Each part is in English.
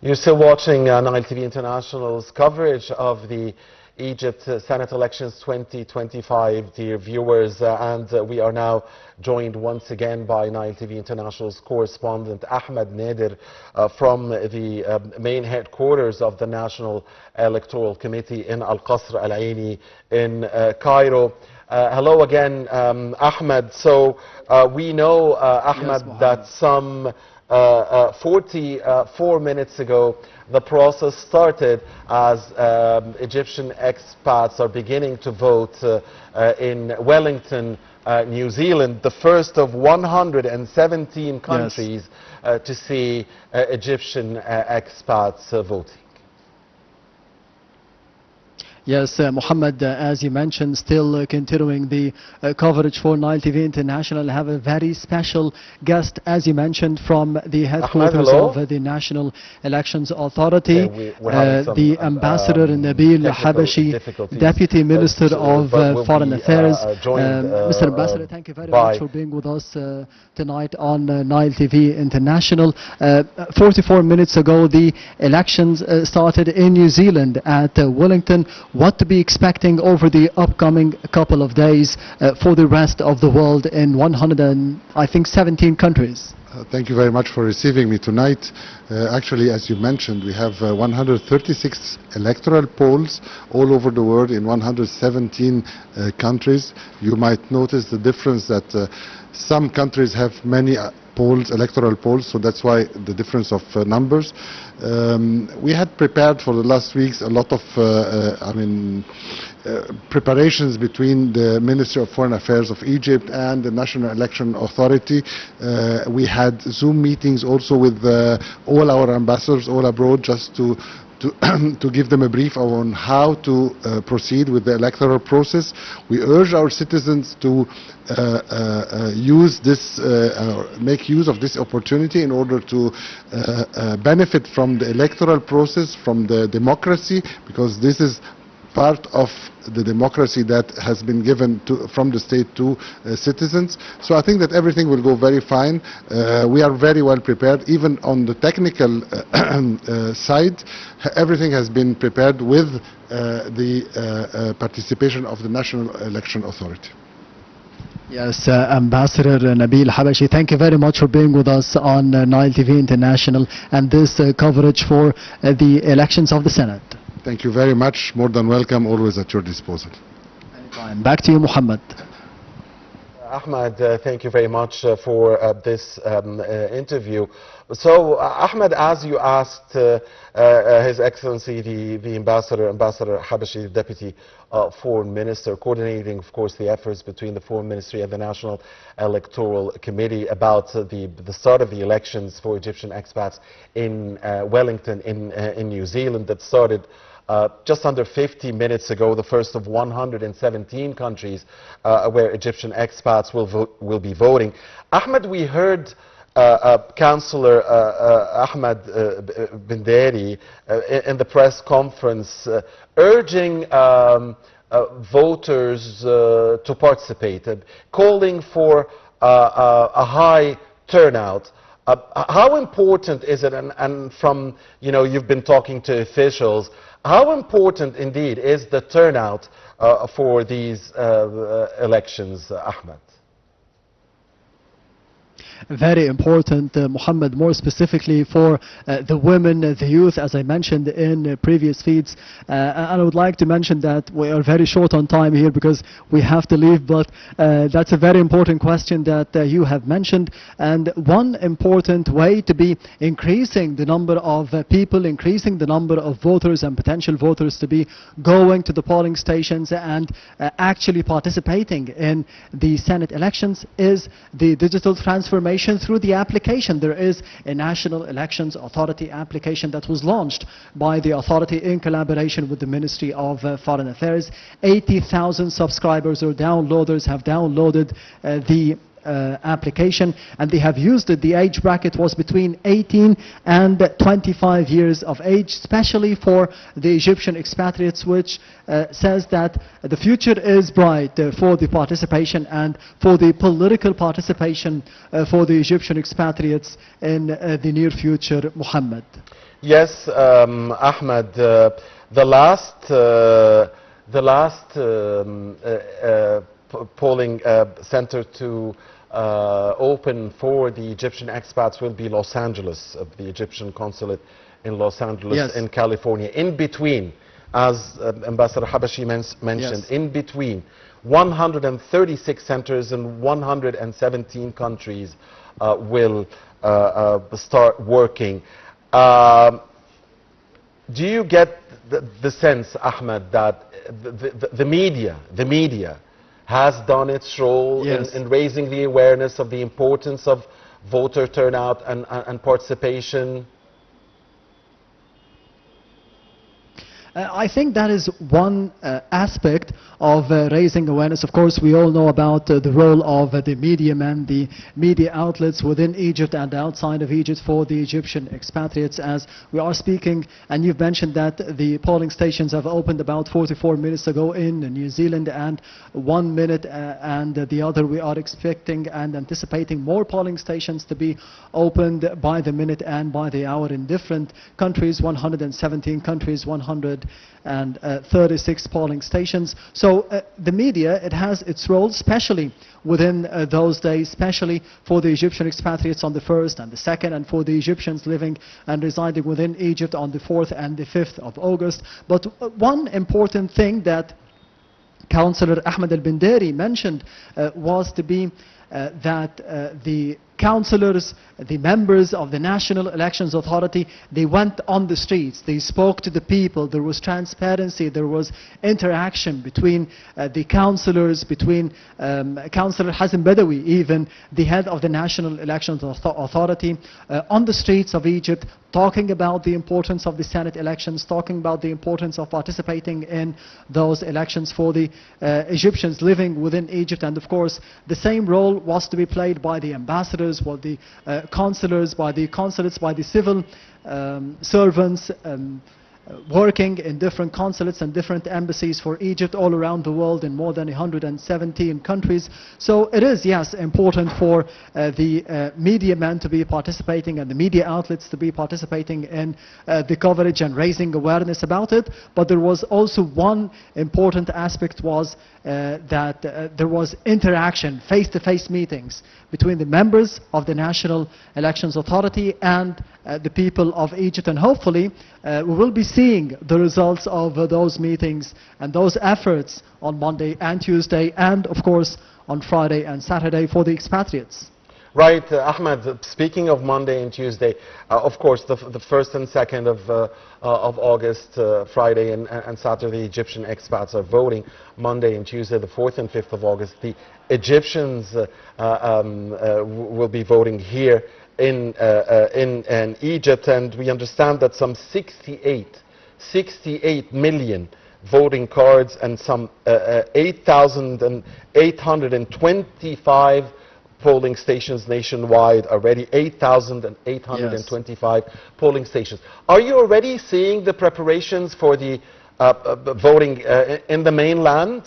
You're still watching Nile TV International's coverage of the Egypt Senate elections 2025, dear viewers, and we are now joined once again by Nile TV International's correspondent Ahmed Nader from the main headquarters of the National Electoral Committee in Al-Qasr Al-Aini in Cairo. Hello again, Ahmed. So we know, Ahmed, yes, that some 44 minutes ago the process started as Egyptian expats are beginning to vote in Wellington, New Zealand, the first of 117 countries to see Egyptian expats voting. Yes, Mohammed, as you mentioned, still continuing the coverage for Nile TV International. I have a very special guest, as you mentioned, from the headquarters Ahmed, of the National Elections Authority, the Ambassador Nabil Habashi, Deputy Minister of Foreign Affairs. Mr. Ambassador, thank you very much for being with us tonight on Nile TV International. 44 minutes ago, the elections started in New Zealand at Wellington. What to be expecting over the upcoming couple of days for the rest of the world in 117 countries? Thank you very much for receiving me tonight. Actually, as you mentioned, we have 136 electoral polls all over the world in 117 countries. You might notice the difference that some countries have many polls, electoral polls, so that's why the difference of numbers. We had prepared for the last weeks a lot of preparations between the Ministry of Foreign Affairs of Egypt and the National Election Authority. We had Zoom meetings also with all our ambassadors all abroad, just to give them a brief on how to proceed with the electoral process. We urge our citizens to use this, make use of this opportunity in order to benefit from the electoral process, from the democracy, because this is part of the democracy that has been given from the state to citizens. So I think that everything will go very fine. We are very well prepared, even on the technical side. Everything has been prepared with the participation of the National Election Authority. Yes, Ambassador Nabil Habashi, thank you very much for being with us on Nile TV International and this coverage for the elections of the Senate. Thank you very much. More than welcome, always at your disposal. Anytime. Back to you, Mohammed. Ahmed, thank you very much for this interview. So, Ahmed, as you asked His Excellency, the Ambassador Habashi, the Deputy Foreign Minister, coordinating, of course, the efforts between the Foreign Ministry and the National Electoral Committee about the start of the elections for Egyptian expats in Wellington, in New Zealand, that started just under 50 minutes ago, the first of 117 countries where Egyptian expats will be voting. Ahmed, we heard Councillor Ahmed Binderi in the press conference urging voters to participate, calling for a high turnout. How important is it, and from, you've been talking to officials, how important indeed is the turnout for these elections, Ahmed? Very important, Mohammed, more specifically for the women, the youth, as I mentioned in previous feeds. And I would like to mention that we are very short on time here because we have to leave, but that's a very important question that you have mentioned. And one important way to be increasing the number of people, increasing the number of voters and potential voters to be going to the polling stations and actually participating in the Senate elections is the digital transformation through the application. There is a National Elections Authority application that was launched by the authority in collaboration with the Ministry of Foreign Affairs. 80,000 subscribers or downloaders have downloaded the application, and they have used it. The age bracket was between 18 and 25 years of age, especially for the Egyptian expatriates, which says that the future is bright for the participation and for the political participation for the Egyptian expatriates in the near future, Mohammed. Yes, Ahmed, the last polling center to open for the Egyptian expats will be Los Angeles, the Egyptian consulate in Los Angeles, Yes. in California. In between, as Ambassador Habashi mentioned, Yes. in between 136 centers in 117 countries will start working. Do you get the sense, Ahmed, that the media has done its role Yes. in raising the awareness of the importance of voter turnout and participation? I think that is one aspect of raising awareness. Of course, we all know about the role of the media and the media outlets within Egypt and outside of Egypt for the Egyptian expatriates as we are speaking. And you've mentioned that the polling stations have opened about 44 minutes ago in New Zealand, and 1 minute and the other we are expecting and anticipating more polling stations to be opened by the minute and by the hour in different countries, 117 countries, 136 polling stations. So the media, it has its role, especially within those days, especially for the Egyptian expatriates on the 1st and the 2nd, and for the Egyptians living and residing within Egypt on the 4th and the 5th of August. But one important thing that Councillor Ahmed al-Bindari mentioned was to be that the councillors, the members of the National Elections Authority, they went on the streets, they spoke to the people, there was transparency, there was interaction between the councillors, between Councillor Hazem Badawi, even the head of the National Elections Authority, on the streets of Egypt, talking about the importance of the Senate elections, talking about the importance of participating in those elections for the Egyptians living within Egypt. And of course, the same role was to be played by the ambassadors, by the consulars, by the consulates, by the civil servants working in different consulates and different embassies for Egypt all around the world in more than 117 countries. So it is, yes, important for the media men to be participating and the media outlets to be participating in the coverage and raising awareness about it. But there was also one important aspect was that there was interaction, face-to-face meetings between the members of the National Elections Authority and the people of Egypt, and hopefully we will be seeing the results of those meetings and those efforts on Monday and Tuesday, and of course on Friday and Saturday for the expatriates. Right, Ahmed, speaking of Monday and Tuesday, of course, the 1st and 2nd of August, Friday and Saturday, Egyptian expats are voting. Monday and Tuesday, the 4th and 5th of August, the Egyptians will be voting here in Egypt, and we understand that some 68 million voting cards and some 8,825 polling stations nationwide already, 8,825 polling stations. Are you already seeing the preparations for the voting in the mainland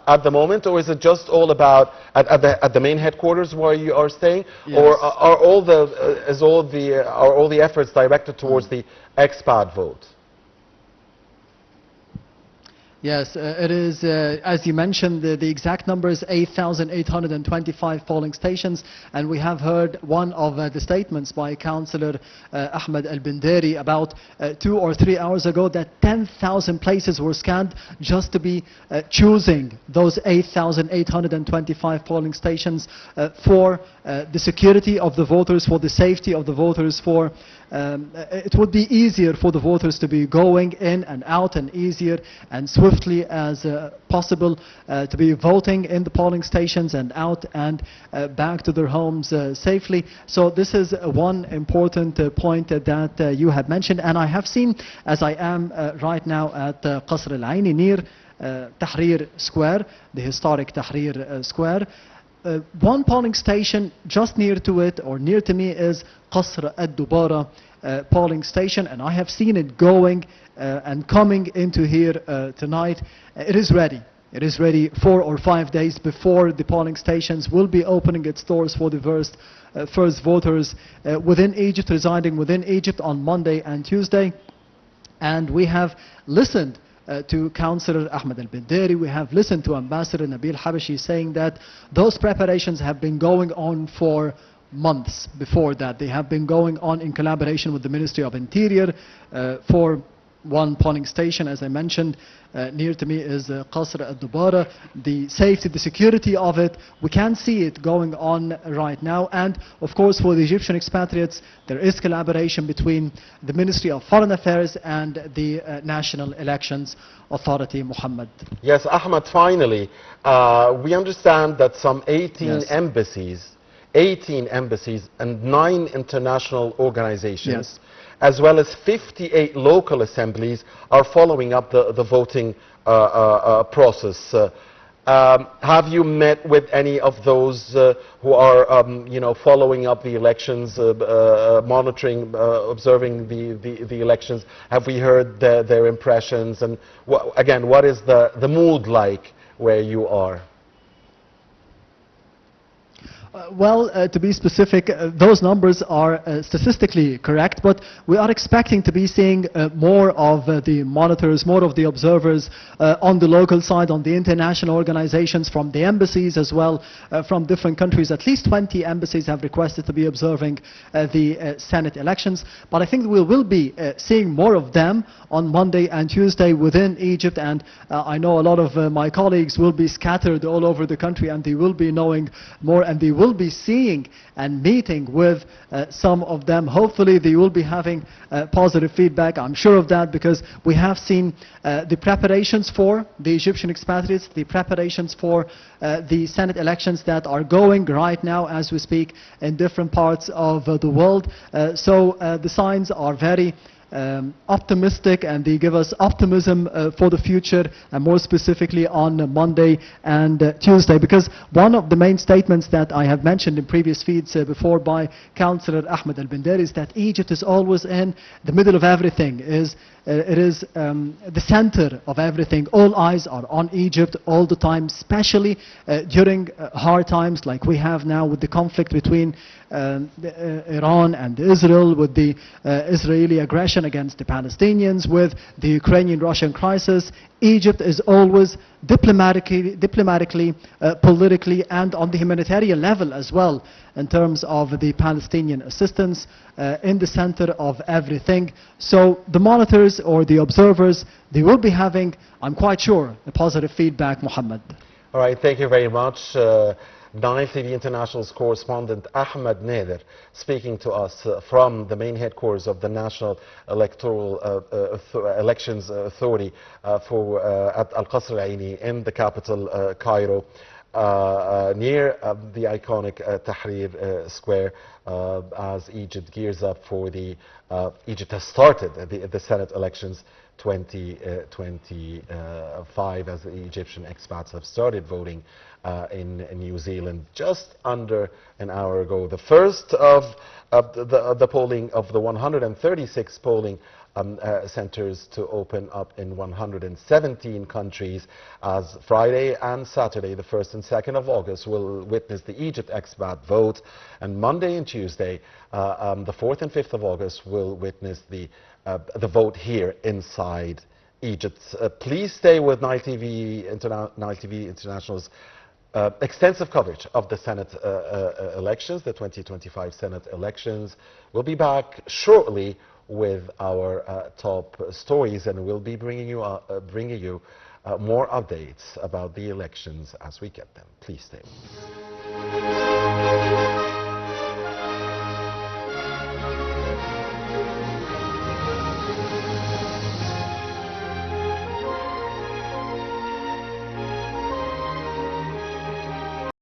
at the moment, or is it just all about at the main headquarters where you are staying, yes, or are all the efforts directed towards the expat vote? Yes, it is, as you mentioned, the exact number is 8,825 polling stations, and we have heard one of the statements by Councillor Ahmed al-Bindari about 2 or 3 hours ago that 10,000 places were scanned just to be choosing those 8,825 polling stations for the security of the voters, for the safety of the voters, for it would be easier for the voters to be going in and out, and easier and swiftly as possible to be voting in the polling stations and out and back to their homes safely. So this is one important point that you have mentioned, and I have seen, as I am right now at Qasr al-Aini near Tahrir Square, the historic Tahrir Square. One polling station just near to it, or near to me, is Qasr al-Dubara polling station, and I have seen it going and coming into here tonight. It is ready. It is ready 4 or 5 days before the polling stations will be opening its doors for the first voters within Egypt, residing within Egypt on Monday and Tuesday. And we have listened to Councillor Ahmed al-Binderi, we have listened to Ambassador Nabil Habashi saying that those preparations have been going on for months before that. They have been going on in collaboration with the Ministry of Interior for one polling station, as I mentioned, near to me is Qasr al-Dubara. The safety, the security of it, we can see it going on right now. And of course, for the Egyptian expatriates, there is collaboration between the Ministry of Foreign Affairs and the National Elections Authority, Muhammad. Yes, Ahmed, finally, we understand that some 18 embassies and 9 international organizations, as well as 58 local assemblies, are following up the voting process. Have you met with any of those who are, following up the elections, monitoring, observing the elections? Have we heard their impressions? And again, what is the mood like where you are? Well, to be specific, those numbers are statistically correct, but we are expecting to be seeing more of the monitors, more of the observers on the local side, on the international organizations, from the embassies as well, from different countries. At least 20 embassies have requested to be observing the Senate elections, but I think we will be seeing more of them on Monday and Tuesday within Egypt, and I know a lot of my colleagues will be scattered all over the country, and they will be knowing more, and they will be seeing and meeting with some of them. Hopefully they will be having positive feedback. I'm sure of that, because we have seen the preparations for the Egyptian expatriates, the preparations for the Senate elections that are going right now as we speak in different parts of the world. So the signs are very optimistic, and they give us optimism for the future, and more specifically on Monday and Tuesday, because one of the main statements that I have mentioned in previous feeds before by Councillor Ahmed al-Binderi is that Egypt is always in the middle of everything. It is the center of everything. All eyes are on Egypt all the time, especially during hard times like we have now with the conflict between Iran and Israel, with the Israeli aggression against the Palestinians, with the Ukrainian-Russian crisis. Egypt is always diplomatically, politically, and on the humanitarian level as well, in terms of the Palestinian assistance, in the center of everything. So the monitors or the observers, they will be having, I'm quite sure, a positive feedback, Muhammad. All right, thank you very much. Nile TV International's correspondent Ahmed Nader speaking to us from the main headquarters of the National Elections Authority at Al-Qasr Al-Aini in the capital, Cairo, near the iconic Tahrir Square, as Egypt gears up for Egypt has started the Senate elections 2025, as the Egyptian expats have started voting in New Zealand just under an hour ago. The first of the polling of the 136 polling centers to open up in 117 countries, as Friday and Saturday, the 1st and 2nd of August, will witness the Egypt expat vote, and Monday and Tuesday, the 4th and 5th of August, will witness the vote here inside Egypt. Please stay with Nile TV International's extensive coverage of the Senate elections, the 2025 Senate elections. We'll be back shortly with our top stories, and we'll be bringing you more updates about the elections as we get them. Please stay.